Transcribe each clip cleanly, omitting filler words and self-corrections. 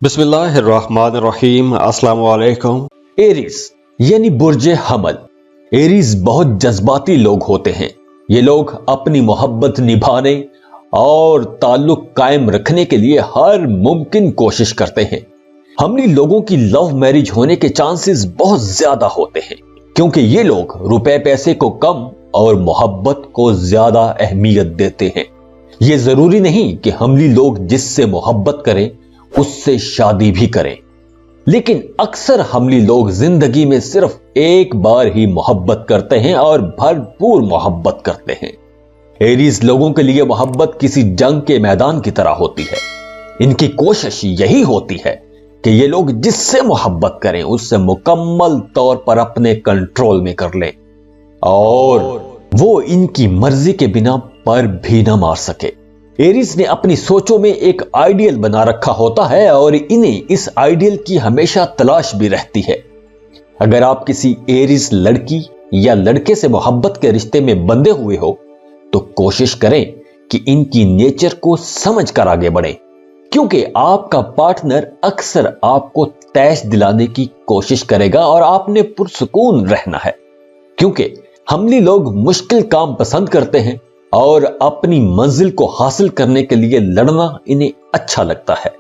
बिस्मिल्लाहिर्रहमानिर्रहीम। अस्सलाम वालेकुम। एरीज यानी बुर्ज हमल। एरीज बहुत जज्बाती लोग होते हैं। ये लोग अपनी मोहब्बत निभाने और ताल्लुक कायम रखने के लिए हर मुमकिन कोशिश करते हैं। हमली लोगों की लव मैरिज होने के चांसेस बहुत ज्यादा होते हैं, क्योंकि ये लोग रुपए पैसे को कम और मोहब्बत को ज्यादा अहमियत देते हैं। ये जरूरी नहीं कि हमली लोग जिससे मोहब्बत करें उससे शादी भी करें, लेकिन अक्सर हमली लोग जिंदगी में सिर्फ एक बार ही मोहब्बत करते हैं और भरपूर मोहब्बत करते हैं। एरीज लोगों के लिए मोहब्बत किसी जंग के मैदान की तरह होती है। इनकी कोशिश यही होती है कि ये लोग जिससे मोहब्बत करें उससे मुकम्मल तौर पर अपने कंट्रोल में कर लें और वो इनकी मर्जी के बिना पर भी ना मार सके। एरीज ने अपनी सोचों में एक आइडियल बना रखा होता है और इन्हें इस आइडियल की हमेशा तलाश भी रहती है। अगर आप किसी एरीज लड़की या लड़के से मोहब्बत के रिश्ते में बंधे हुए हो तो कोशिश करें कि इनकी नेचर को समझ कर आगे बढ़ें, क्योंकि आपका पार्टनर अक्सर आपको तैश दिलाने की कोशिश करेगा और आपने पुरसुकून रहना है। क्योंकि हमली लोग मुश्किल काम पसंद करते हैं और अपनी मंजिल को हासिल करने के लिए लड़ना इन्हें अच्छा लगता है।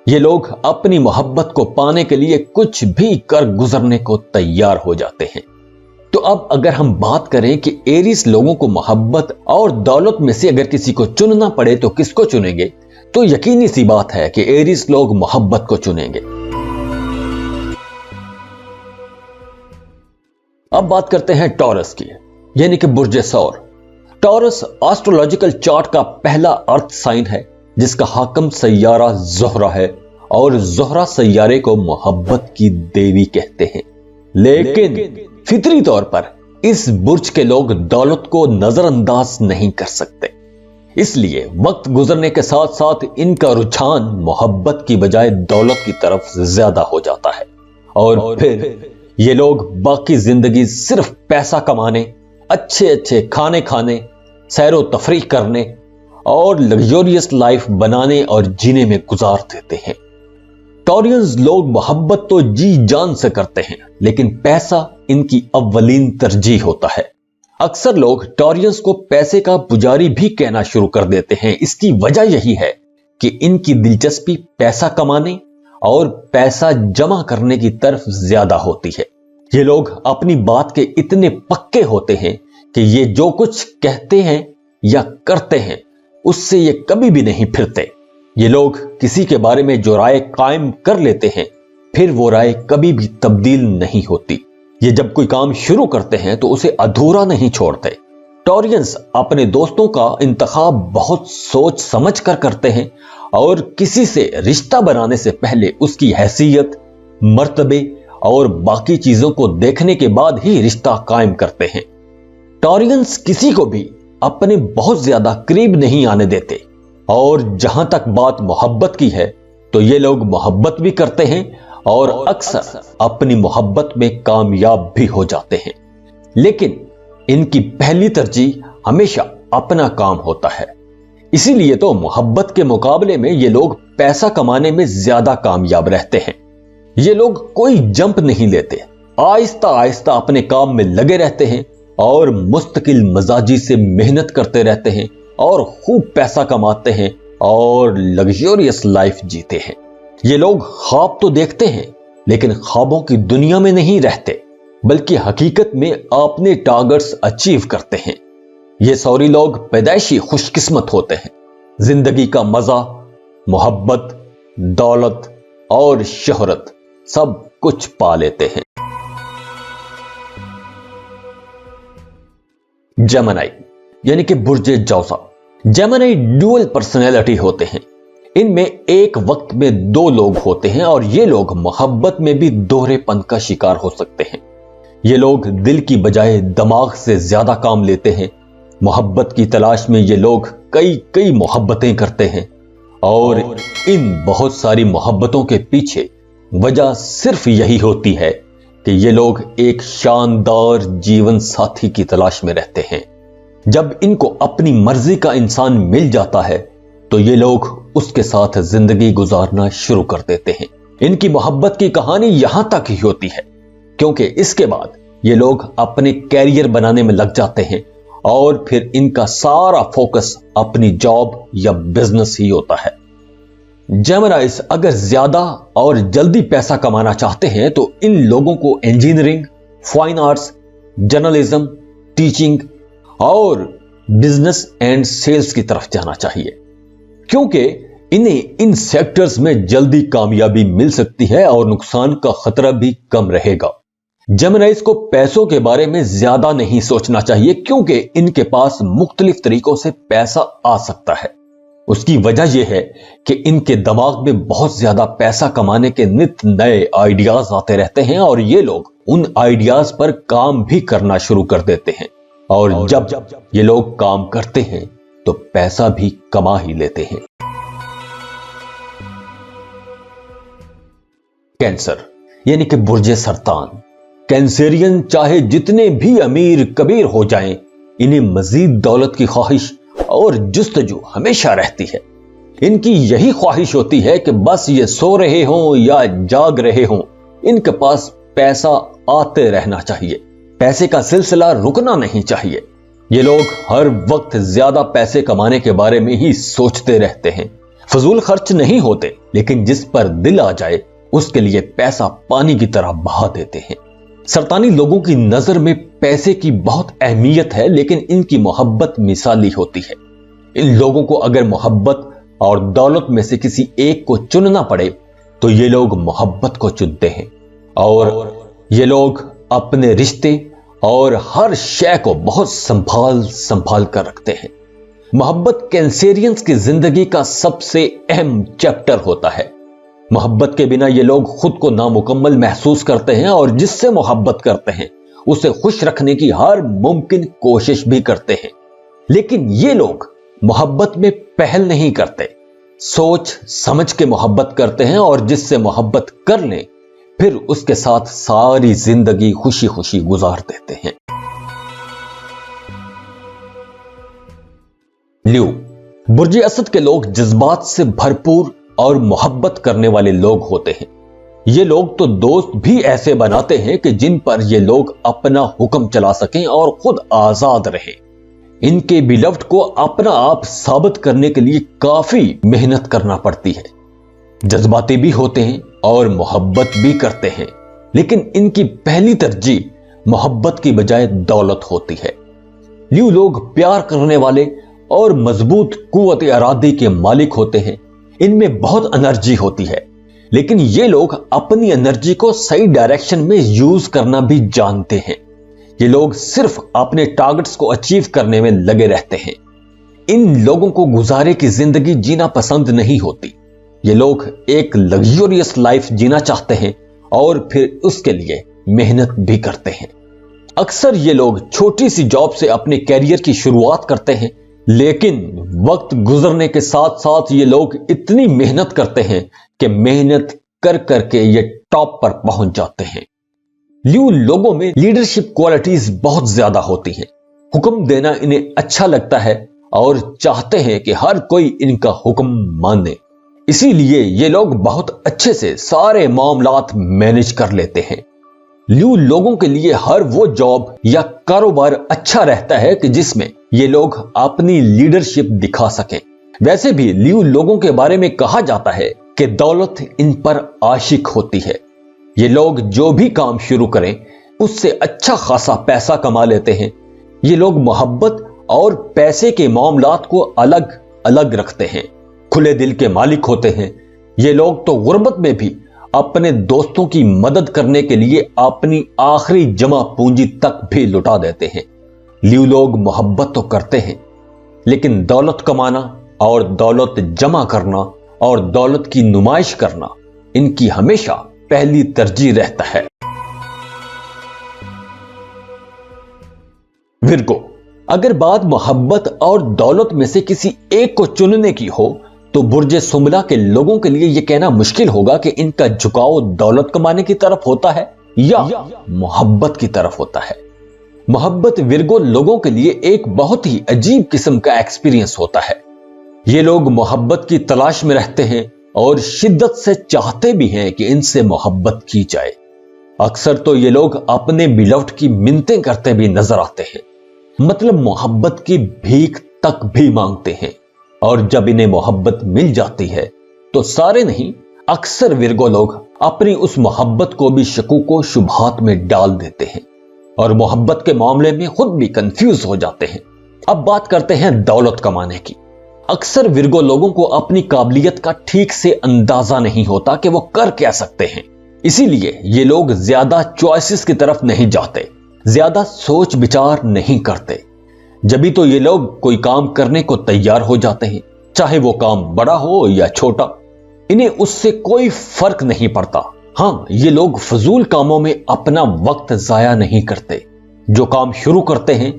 ये लोग अपनी मोहब्बत को पाने के लिए कुछ भी कर गुजरने को तैयार हो जाते हैं। तो अब अगर हम बात करें कि एरीज लोगों को मोहब्बत और दौलत में से अगर किसी को चुनना पड़े तो किसको चुनेंगे, तो यकीनी सी बात है कि एरीज लोग मोहब्बत को चुनेंगे। अब बात करते हैं टॉरस की, यानी कि बुर्ज सौर। टॉरस एस्ट्रोलॉजिकल चार्ट का पहला अर्थ साइन है, जिसका हाकम सैयारा ज़ोहरा है और ज़ोहरा सैयारे को मोहब्बत की देवी कहते हैं। लेकिन फितरी तौर पर इस बुर्ज के लोग दौलत को नजरअंदाज नहीं कर सकते। इसलिए वक्त गुजरने के साथ साथ इनका रुझान मोहब्बत की बजाय दौलत की तरफ ज्यादा हो जाता है और फिर ये लोग बाकी जिंदगी सिर्फ पैसा कमाने, अच्छे अच्छे खाने खाने, सैरो तफरीह करने और लग्जरियस लाइफ बनाने और जीने में गुजार देते हैं। टॉरियंस लोग मोहब्बत तो जी जान से करते हैं, लेकिन पैसा इनकी अव्वलीन तरजीह होता है। अक्सर लोग टॉरियंस को पैसे का पुजारी भी कहना शुरू कर देते हैं। इसकी वजह यही है कि इनकी दिलचस्पी पैसा कमाने और पैसा जमा करने की तरफ ज्यादा होती है। ये लोग अपनी बात के इतने पक्के होते हैं कि ये जो कुछ कहते हैं या करते हैं उससे ये कभी भी नहीं फिरते। ये लोग किसी के बारे में जो राय कायम कर लेते हैं फिर वो राय कभी भी तब्दील नहीं होती। ये जब कोई काम शुरू करते हैं तो उसे अधूरा नहीं छोड़ते। टॉरियंस अपने दोस्तों का इंतखाब बहुत सोच समझ कर करते हैं और किसी से रिश्ता बनाने से पहले उसकी हैसियत, मर्तबे और बाकी चीजों को देखने के बाद ही रिश्ता कायम करते हैं। टॉरियंस किसी को भी अपने बहुत ज्यादा करीब नहीं आने देते और जहां तक बात मोहब्बत की है तो ये लोग मोहब्बत भी करते हैं और अक्सर अपनी मोहब्बत में कामयाब भी हो जाते हैं। लेकिन इनकी पहली तरजीह हमेशा अपना काम होता है। इसीलिए तो मोहब्बत के मुकाबले में ये लोग पैसा कमाने में ज्यादा कामयाब रहते हैं। ये लोग कोई जंप नहीं लेते, आहिस्ता आहिस्ता अपने काम में लगे रहते हैं और मुस्तकिल मजाजी से मेहनत करते रहते हैं और खूब पैसा कमाते हैं और लग्जरियस लाइफ जीते हैं। ये लोग ख्वाब तो देखते हैं लेकिन ख्वाबों की दुनिया में नहीं रहते, बल्कि हकीकत में अपने टारगेट्स अचीव करते हैं। ये सौरी लोग पैदाइशी खुशकिस्मत होते हैं। जिंदगी का मजा, मोहब्बत, दौलत और शोहरत सब कुछ पा लेते हैं। जेमिनी यानी कि बुर्ज जौसा। जेमिनी ड्यूअल पर्सनैलिटी होते हैं। इनमें एक वक्त में दो लोग होते हैं और ये लोग मोहब्बत में भी दोहरेपन का शिकार हो सकते हैं। ये लोग दिल की बजाय दिमाग से ज्यादा काम लेते हैं। मोहब्बत की तलाश में ये लोग कई कई मोहब्बतें करते हैं और इन बहुत सारी मोहब्बतों के पीछे वजह सिर्फ यही होती है कि ये लोग एक शानदार जीवन साथी की तलाश में रहते हैं। जब इनको अपनी मर्जी का इंसान मिल जाता है तो ये लोग उसके साथ जिंदगी गुजारना शुरू कर देते हैं। इनकी मोहब्बत की कहानी यहां तक ही होती है, क्योंकि इसके बाद ये लोग अपने कैरियर बनाने में लग जाते हैं और फिर इनका सारा फोकस अपनी जॉब या बिजनेस ही होता है। जेमिनाइज अगर ज्यादा और जल्दी पैसा कमाना चाहते हैं तो इन लोगों को engineering, fine arts, journalism, teaching और बिजनेस एंड सेल्स की तरफ जाना चाहिए, क्योंकि इन्हें इन सेक्टर्स में जल्दी कामयाबी मिल सकती है और नुकसान का खतरा भी कम रहेगा। जेमिनाइज को पैसों के बारे में ज्यादा नहीं सोचना चाहिए, क्योंकि इनके पास मुख्तलिफ तरीकों से पैसा आ सकता है। उसकी वजह यह है कि इनके दिमाग में बहुत ज्यादा पैसा कमाने के नित नए आइडियाज आते रहते हैं और ये लोग उन आइडियाज पर काम भी करना शुरू कर देते हैं, और जब ये लोग काम करते हैं तो पैसा भी कमा ही लेते हैं। कैंसर यानी कि बुर्जे सरतान। कैंसेरियन चाहे जितने भी अमीर कबीर हो जाएं, इन्हें मजीद दौलत की ख्वाहिश और जुस्तजू हमेशा रहती है। इनकी यही ख्वाहिश होती है कि बस ये सो रहे हों या जाग रहे हों, इनके पास पैसा आते रहना चाहिए, पैसे का सिलसिला रुकना नहीं चाहिए। ये लोग हर वक्त ज्यादा पैसे कमाने के बारे में ही सोचते रहते हैं। फजूल खर्च नहीं होते, लेकिन जिस पर दिल आ जाए उसके लिए पैसा पानी की तरह बहा देते हैं। सरतानी लोगों की नजर में पैसे की बहुत अहमियत है, लेकिन इनकी मोहब्बत मिसाली होती है। इन लोगों को अगर मोहब्बत और दौलत में से किसी एक को चुनना पड़े तो ये लोग मोहब्बत को चुनते हैं, और ये लोग अपने रिश्ते और हर शय को बहुत संभाल कर रखते हैं। मोहब्बत कैंसेरियंस की जिंदगी का सबसे अहम चैप्टर होता है। मोहब्बत के बिना ये लोग खुद को नामुकम्मल महसूस करते हैं और जिससे मोहब्बत करते हैं उसे खुश रखने की हर मुमकिन कोशिश भी करते हैं। लेकिन ये लोग मोहब्बत में पहल नहीं करते, सोच समझ के मोहब्बत करते हैं, और जिससे मोहब्बत कर लें फिर उसके साथ सारी जिंदगी खुशी खुशी गुजार देते हैं। ल्यू। बुर्जे असद के लोग जज्बात से भरपूर और मोहब्बत करने वाले लोग होते हैं। ये लोग तो दोस्त भी ऐसे बनाते हैं कि जिन पर ये लोग अपना हुक्म चला सकें और खुद आजाद रहें। इनके बिलव्ड को अपना आप साबित करने के लिए काफी मेहनत करना पड़ती है। जज्बाती भी होते हैं और मोहब्बत भी करते हैं, लेकिन इनकी पहली तरजीह मोहब्बत की बजाय दौलत होती है। ल्यू लोग प्यार करने वाले और मजबूत कुव्वत इरादे के मालिक होते हैं। इनमें बहुत एनर्जी होती है, लेकिन ये लोग अपनी एनर्जी को सही डायरेक्शन में यूज करना भी जानते हैं। ये लोग सिर्फ अपने टारगेट्स को अचीव करने में लगे रहते हैं। इन लोगों को गुजारे की जिंदगी जीना पसंद नहीं होती। ये लोग एक लग्जरियस लाइफ जीना चाहते हैं और फिर उसके लिए मेहनत भी करते हैं। अक्सर ये लोग छोटी सी जॉब से अपने कैरियर की शुरुआत करते हैं, लेकिन वक्त गुजरने के साथ साथ ये लोग इतनी मेहनत करते हैं कि मेहनत कर करके ये टॉप पर पहुंच जाते हैं। ल्यू लोगों में लीडरशिप क्वालिटीज बहुत ज्यादा होती हैं। हुक्म देना इन्हें अच्छा लगता है और चाहते हैं कि हर कोई इनका हुक्म माने। इसीलिए ये लोग बहुत अच्छे से सारे मामलात मैनेज कर लेते हैं। ल्यू लोगों के लिए हर वो जॉब या कारोबार अच्छा रहता है कि जिसमें ये लोग अपनी लीडरशिप दिखा सकें। वैसे भी ल्यू लोगों के बारे में कहा जाता है कि दौलत इन पर आशिक होती है। ये लोग जो भी काम शुरू करें उससे अच्छा खासा पैसा कमा लेते हैं। ये लोग मोहब्बत और पैसे के मामलात को अलग अलग रखते हैं, खुले दिल के मालिक होते हैं। ये लोग तो गुर्बत में भी अपने दोस्तों की मदद करने के लिए अपनी आखिरी जमा पूंजी तक भी लुटा देते हैं। ल्यू लोग मोहब्बत तो करते हैं, लेकिन दौलत कमाना और दौलत जमा करना और दौलत की नुमाइश करना इनकी हमेशा पहली तरजीह रहता है। विर्गो। अगर बात मोहब्बत और दौलत में से किसी एक को चुनने की हो तो बुर्जे सुमला के लोगों के लिए यह कहना मुश्किल होगा कि इनका झुकाव दौलत कमाने की तरफ होता है या मोहब्बत की तरफ होता है। मोहब्बत विर्गो लोगों के लिए एक बहुत ही अजीब किस्म का एक्सपीरियंस होता है। ये लोग मोहब्बत की तलाश में रहते हैं और शिद्दत से चाहते भी हैं कि इनसे मोहब्बत की जाए। अक्सर तो ये लोग अपने बिलव्ड की मिन्नतें करते भी नजर आते हैं, मतलब मोहब्बत की भीख तक भी मांगते हैं। और जब इन्हें मोहब्बत मिल जाती है तो सारे नहीं, अक्सर विर्गो लोग अपनी उस मोहब्बत को भी शकूको शुबहात में डाल देते हैं और मोहब्बत के मामले में खुद भी कंफ्यूज हो जाते हैं। अब बात करते हैं दौलत कमाने की। अक्सर विर्गो लोगों को अपनी काबिलियत का ठीक से अंदाजा नहीं होता कि वो कर क्या सकते हैं, इसीलिए ये लोग ज्यादा चॉइसेस की तरफ नहीं जाते, ज्यादा सोच विचार नहीं करते। जभी तो ये लोग कोई काम करने को तैयार हो जाते हैं, चाहे वो काम बड़ा हो या छोटा, इन्हें उससे कोई फर्क नहीं पड़ता। हाँ, ये लोग फजूल कामों में अपना वक्त जाया नहीं करते, जो काम शुरू करते हैं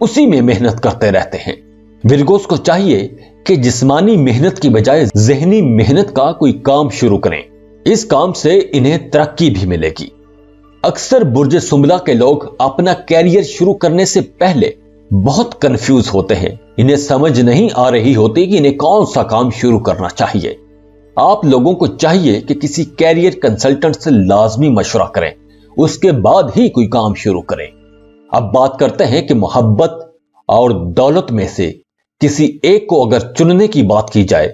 उसी में मेहनत करते रहते हैं। विर्गोस को चाहिए कि जिस्मानी मेहनत की बजाय ज़हनी मेहनत का कोई काम शुरू करें, इस काम से इन्हें तरक्की भी मिलेगी। अक्सर बुर्ज सुंबला के लोग अपना कैरियर शुरू करने से पहले बहुत कंफ्यूज होते हैं, इन्हें समझ नहीं आ रही होती कि इन्हें कौन सा काम शुरू करना चाहिए। आप लोगों को चाहिए कि किसी कैरियर कंसल्टेंट से लाजमी मशवरा करें, उसके बाद ही कोई काम शुरू करें। अब बात करते हैं कि मोहब्बत और दौलत में से किसी एक को अगर चुनने की बात की जाए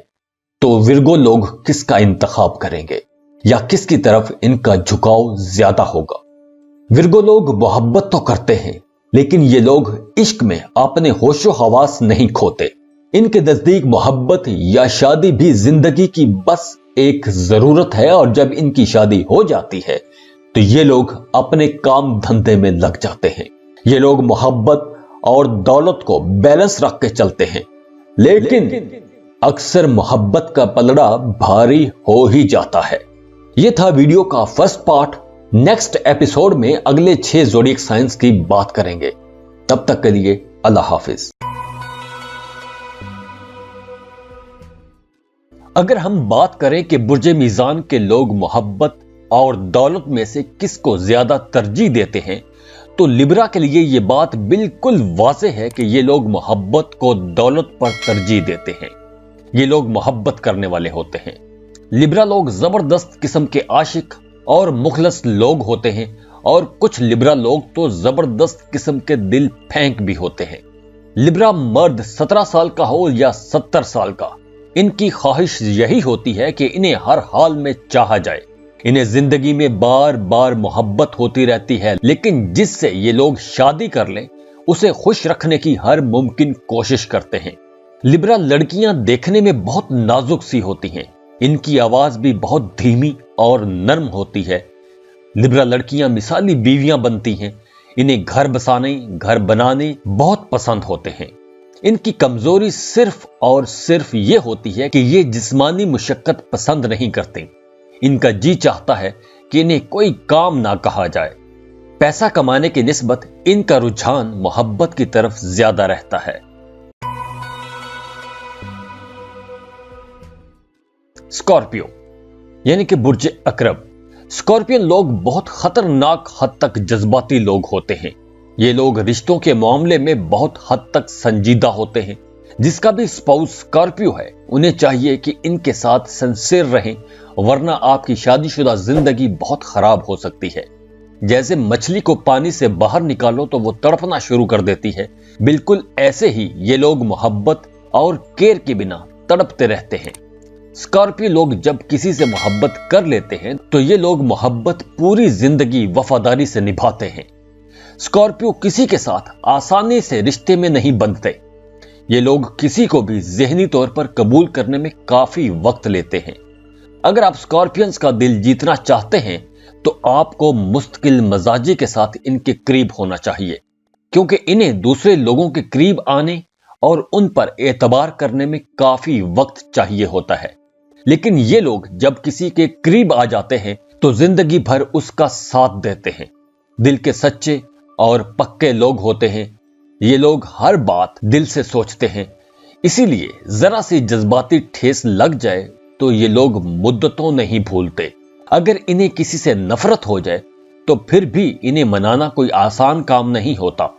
तो विर्गो लोग किसका इंतखाब करेंगे या किसकी तरफ इनका झुकाव ज्यादा होगा। विर्गो लोग मोहब्बत तो करते हैं, लेकिन ये लोग इश्क में अपने होशो हवास नहीं खोते। इनके नजदीक मोहब्बत या शादी भी जिंदगी की बस एक जरूरत है, और जब इनकी शादी हो जाती है तो ये लोग अपने काम धंधे में लग जाते हैं। ये लोग मोहब्बत और दौलत को बैलेंस रख के चलते हैं, लेकिन अक्सर मोहब्बत का पलड़ा भारी हो ही जाता है। यह था वीडियो का फर्स्ट पार्ट। नेक्स्ट एपिसोड में अगले 6 ज़ोडिएक साइंस की बात करेंगे। तब तक के लिए अल्लाह हाफिज। अगर हम बात करें कि बुर्जे मीजान के लोग मोहब्बत और दौलत में से किसको ज्यादा तरजीह देते हैं, तो लिब्रा के लिए यह बात बिल्कुल वाज़ेह है कि ये लोग मोहब्बत को दौलत पर तरजीह देते हैं। ये लोग मोहब्बत करने वाले होते हैं। लिब्रा लोग जबरदस्त किस्म के आशिक और मुखलस लोग होते हैं, और कुछ लिब्रा लोग तो जबरदस्त किस्म के दिल फेंक भी होते हैं। लिब्रा मर्द 17 साल का हो या 70 साल का, इनकी ख्वाहिश यही होती है कि इन्हें हर हाल में चाहा जाए। इन्हें जिंदगी में बार बार मोहब्बत होती रहती है, लेकिन जिससे ये लोग शादी कर लें उसे खुश रखने की हर मुमकिन कोशिश करते हैं। लिब्रा लड़कियां देखने में बहुत नाजुक सी होती हैं, इनकी आवाज भी बहुत धीमी और नर्म होती है। लिब्रा लड़कियां मिसाली बीवियां बनती हैं। इन्हें घर बसाने, घर बनाने बहुत पसंद होते हैं। इनकी कमजोरी सिर्फ और सिर्फ ये होती है कि ये जिस्मानी मुशक्कत पसंद नहीं करते। इनका जी चाहता है कि इन्हें कोई काम ना कहा जाए। पैसा कमाने की निस्बत इनका रुझान मोहब्बत की तरफ ज्यादा रहता है। स्कॉर्पियो यानी कि बुर्ज अकरब। स्कॉर्पियन लोग बहुत खतरनाक हद तक जज्बाती लोग होते हैं। ये लोग रिश्तों के मामले में बहुत हद तक संजीदा होते हैं। जिसका भी स्पाउस स्कॉर्पियो है, उन्हें चाहिए कि इनके साथ सिंसियर रहें, वरना आपकी शादीशुदा जिंदगी बहुत खराब हो सकती है। जैसे मछली को पानी से बाहर निकालो तो वो तड़पना शुरू कर देती है, बिल्कुल ऐसे ही ये लोग मोहब्बत और केयर के बिना तड़पते रहते हैं। स्कॉर्पियो लोग जब किसी से मोहब्बत कर लेते हैं तो ये लोग मोहब्बत पूरी जिंदगी वफादारी से निभाते हैं। स्कॉर्पियो किसी के साथ आसानी से रिश्ते में नहीं बंधते। ये लोग किसी को भी ज़हनी तौर पर कबूल करने में काफी वक्त लेते हैं। अगर आप स्कॉर्पियंस का दिल जीतना चाहते हैं तो आपको मुस्तकिल मजाजी के साथ इनके करीब होना चाहिए, क्योंकि इन्हें दूसरे लोगों के करीब आने और उन पर एतबार करने में काफी वक्त चाहिए होता है। लेकिन ये लोग जब किसी के करीब आ जाते हैं तो जिंदगी भर उसका साथ देते हैं। दिल के सच्चे और पक्के लोग होते हैं। ये लोग हर बात दिल से सोचते हैं, इसीलिए जरा सी जज्बाती ठेस लग जाए तो ये लोग मुद्दतों नहीं भूलते। अगर इन्हें किसी से नफरत हो जाए तो फिर भी इन्हें मनाना कोई आसान काम नहीं होता।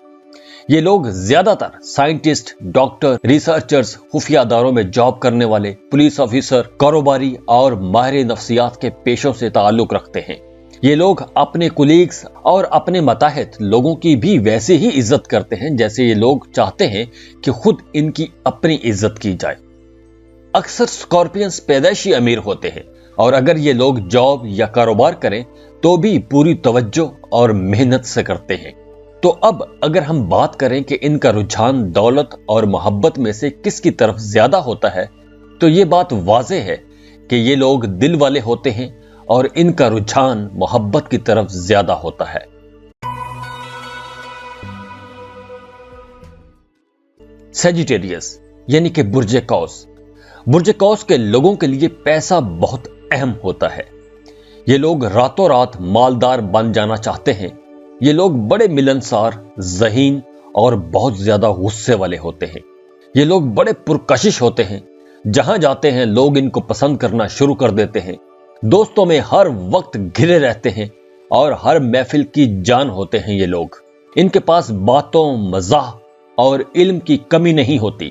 یہ لوگ زیادہ تر سائنٹسٹ، ڈاکٹر، ریسرچرز، خفیہ اداروں میں جاب کرنے والے، پولیس آفیسر، کاروباری اور ماہر نفسیات کے پیشوں سے تعلق رکھتے ہیں۔ یہ لوگ اپنے کولیگز اور اپنے ماتحت لوگوں کی بھی ویسے ہی عزت کرتے ہیں جیسے یہ لوگ چاہتے ہیں کہ خود ان کی اپنی عزت کی جائے۔ اکثر اسکارپینز پیدائشی امیر ہوتے ہیں، اور اگر یہ لوگ جاب یا کاروبار کریں تو بھی پوری توجہ اور محنت سے کرتے ہیں۔ تو اب اگر ہم بات کریں کہ ان کا رجحان دولت اور محبت میں سے کس کی طرف زیادہ ہوتا ہے، تو یہ بات واضح ہے کہ یہ لوگ دل والے ہوتے ہیں اور ان کا رجحان محبت کی طرف زیادہ ہوتا ہے۔ سیجیٹیریس یعنی کہ برج قوس۔ برج قوس کے لوگوں کے لیے پیسہ بہت اہم ہوتا ہے۔ یہ لوگ راتوں رات مالدار بن جانا چاہتے ہیں۔ یہ لوگ بڑے ملنسار، ذہین اور بہت زیادہ غصے والے ہوتے ہیں۔ یہ لوگ بڑے پرکشش ہوتے ہیں۔ جہاں جاتے ہیں لوگ ان کو پسند کرنا شروع کر دیتے ہیں۔ دوستوں میں ہر وقت گھرے رہتے ہیں اور ہر محفل کی جان ہوتے ہیں۔ یہ لوگ، ان کے پاس باتوں، مزاح اور علم کی کمی نہیں ہوتی۔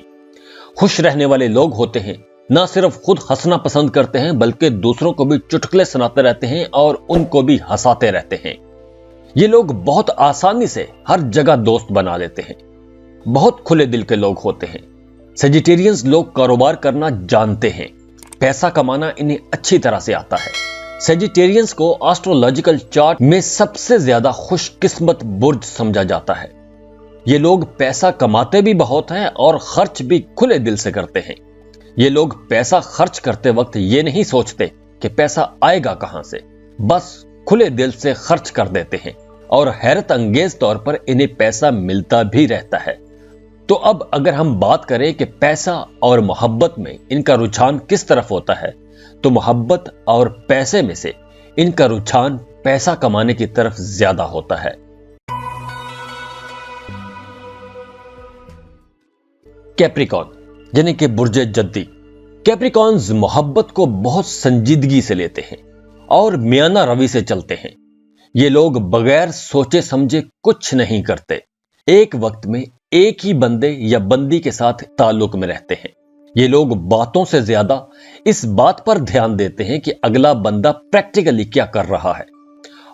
خوش رہنے والے لوگ ہوتے ہیں۔ نہ صرف خود ہنسنا پسند کرتے ہیں بلکہ دوسروں کو بھی چٹکلے سناتے رہتے ہیں اور ان کو بھی ہنساتے رہتے ہیں۔ یہ لوگ بہت آسانی سے ہر جگہ دوست بنا لیتے ہیں۔ بہت کھلے دل کے لوگ ہوتے ہیں۔ سیجیٹیرینز لوگ کاروبار کرنا جانتے ہیں۔ پیسہ کمانا انہیں اچھی طرح سے آتا ہے۔ سیجیٹیرینز کو آسٹرولوجیکل چارٹ میں سب سے زیادہ خوش قسمت برج سمجھا جاتا ہے۔ یہ لوگ پیسہ کماتے بھی بہت ہیں اور خرچ بھی کھلے دل سے کرتے ہیں۔ یہ لوگ پیسہ خرچ کرتے وقت یہ نہیں سوچتے کہ پیسہ آئے گا کہاں سے، بس کھلے دل سے خرچ کر دیتے ہیں اور حیرت انگیز طور پر انہیں پیسہ ملتا بھی رہتا ہے۔ تو اب اگر ہم بات کریں کہ پیسہ اور محبت میں ان کا رجحان کس طرف ہوتا ہے، تو محبت اور پیسے میں سے ان کا رجحان پیسہ کمانے کی طرف زیادہ ہوتا ہے۔ کیپریکون یعنی کہ برج جدی۔ کیپریکونز محبت کو بہت سنجیدگی سے لیتے ہیں اور میانہ روی سے چلتے ہیں۔ یہ لوگ بغیر سوچے سمجھے کچھ نہیں کرتے۔ ایک وقت میں ایک ہی بندے یا بندی کے ساتھ تعلق میں رہتے ہیں۔ یہ لوگ باتوں سے زیادہ اس بات پر دھیان دیتے ہیں کہ اگلا بندہ پریکٹیکلی کیا کر رہا ہے،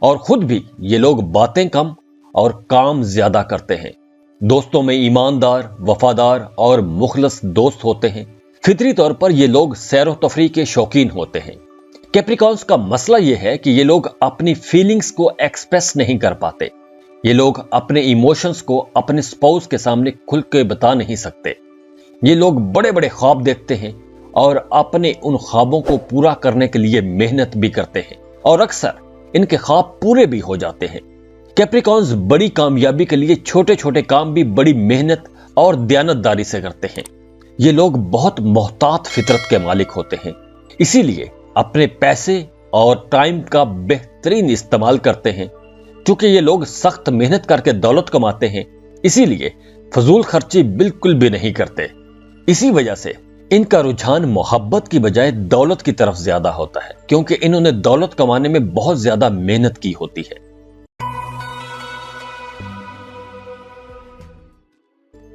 اور خود بھی یہ لوگ باتیں کم اور کام زیادہ کرتے ہیں۔ دوستوں میں ایماندار، وفادار اور مخلص دوست ہوتے ہیں۔ فطری طور پر یہ لوگ سیر و تفریح کے شوقین ہوتے ہیں۔ کیپریکونز کا مسئلہ یہ ہے کہ یہ لوگ اپنی فیلنگز کو ایکسپریس نہیں کر پاتے۔ یہ لوگ اپنے ایموشنز کو اپنے سپاؤس کے سامنے کھل کے بتا نہیں سکتے۔ یہ لوگ بڑے بڑے خواب دیکھتے ہیں اور اپنے ان خوابوں کو پورا کرنے کے لیے محنت بھی کرتے ہیں، اور اکثر ان کے خواب پورے بھی ہو جاتے ہیں۔ کیپریکونز بڑی کامیابی کے لیے چھوٹے چھوٹے کام بھی بڑی محنت اور دیانتداری سے کرتے ہیں۔ یہ لوگ بہت محتاط فطرت کے مالک ہوتے ہیں، اسی لیے اپنے پیسے اور ٹائم کا بہترین استعمال کرتے ہیں۔ چونکہ یہ لوگ سخت محنت کر کے دولت کماتے ہیں، اسی لیے فضول خرچی بالکل بھی نہیں کرتے۔ اسی وجہ سے ان کا رجحان محبت کی بجائے دولت کی طرف زیادہ ہوتا ہے، کیونکہ انہوں نے دولت کمانے میں بہت زیادہ محنت کی ہوتی ہے۔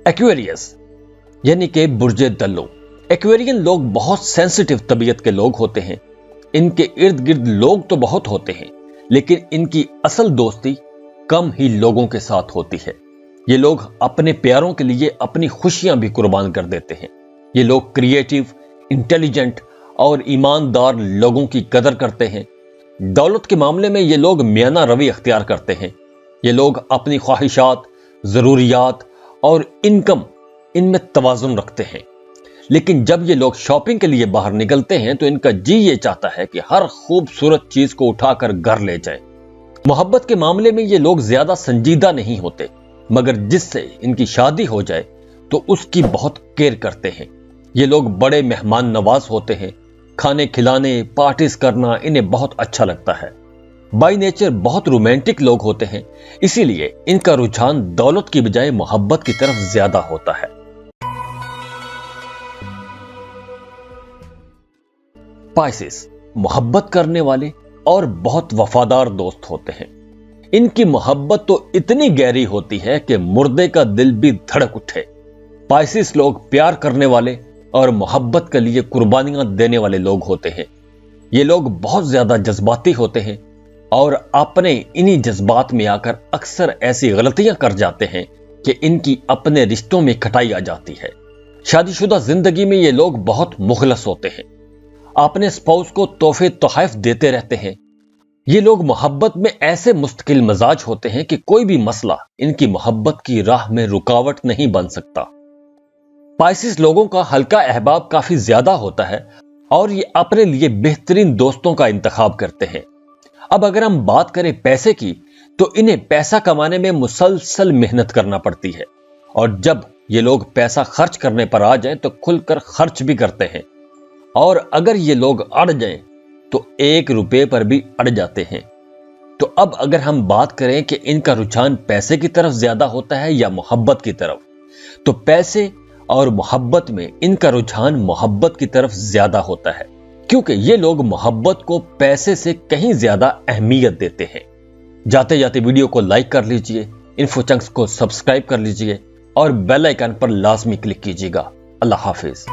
ایکویریس یعنی کہ برج دلو۔ ایکویرین لوگ بہت سینسٹیو طبیعت کے لوگ ہوتے ہیں۔ ان کے ارد گرد لوگ تو بہت ہوتے ہیں، لیکن ان کی اصل دوستی کم ہی لوگوں کے ساتھ ہوتی ہے۔ یہ لوگ اپنے پیاروں کے لیے اپنی خوشیاں بھی قربان کر دیتے ہیں۔ یہ لوگ کریٹیو، انٹیلیجنٹ اور ایماندار لوگوں کی قدر کرتے ہیں۔ دولت کے معاملے میں یہ لوگ میانہ روی اختیار کرتے ہیں۔ یہ لوگ اپنی خواہشات، ضروریات اور انکم ان میں توازن رکھتے ہیں۔ لیکن جب یہ لوگ شاپنگ کے لیے باہر نکلتے ہیں تو ان کا جی یہ چاہتا ہے کہ ہر خوبصورت چیز کو اٹھا کر گھر لے جائیں۔ محبت کے معاملے میں یہ لوگ زیادہ سنجیدہ نہیں ہوتے، مگر جس سے ان کی شادی ہو جائے تو اس کی بہت کیئر کرتے ہیں۔ یہ لوگ بڑے مہمان نواز ہوتے ہیں۔ کھانے کھلانے، پارٹیز کرنا انہیں بہت اچھا لگتا ہے۔ بائی نیچر بہت رومانٹک لوگ ہوتے ہیں، اسی لیے ان کا رجحان دولت کی بجائے محبت کی طرف زیادہ ہوتا ہے۔ پائسس محبت کرنے والے اور بہت وفادار دوست ہوتے ہیں۔ इनकी मोहब्बत तो इतनी गहरी होती है कि मुर्दे का दिल भी धड़क उठे। पाइसिस लोग प्यार करने वाले और मोहब्बत के लिए कुर्बानियां देने वाले लोग होते हैं। ये लोग बहुत ज्यादा जज्बाती होते हैं और अपने इन्हीं जज्बात में आकर अक्सर ऐसी गलतियां कर जाते हैं कि इनकी अपने रिश्तों में कटाई आ जाती है। शादीशुदा जिंदगी में ये लोग बहुत मुखलस होते हैं, अपने स्पाउस को तोहफे तोहफ देते रहते हैं। ये लोग मोहब्बत में ऐसे मुस्तकिल मिजाज होते हैं कि कोई भी मसला इनकी मोहब्बत की राह में रुकावट नहीं बन सकता। पाइसिस लोगों का हल्का अहबाब काफी ज्यादा होता है और ये अपने लिए बेहतरीन दोस्तों का इंतखाब करते हैं। अब अगर हम बात करें पैसे की, तो इन्हें पैसा कमाने में मुसलसल मेहनत करना पड़ती है और जब ये लोग पैसा खर्च करने पर आ जाएं तो खुलकर खर्च भी करते हैं, और अगर ये लोग अड़ जाएं तो 1 रुपए पर भी अड़ जाते हैं। तो अब अगर हम बात करें कि इनका रुझान पैसे की तरफ ज्यादा होता है या मोहब्बत की तरफ, तो पैसे और मोहब्बत में इनका रुझान मोहब्बत की तरफ ज्यादा होता है, क्योंकि ये लोग मोहब्बत को पैसे से कहीं ज्यादा अहमियत देते हैं। जाते जाते वीडियो को लाइक कर लीजिए, इन्फो चंक्स को सब्सक्राइब कर लीजिए और बेल आइकन पर लाजमी क्लिक कीजिएगा। अल्लाह हाफिज।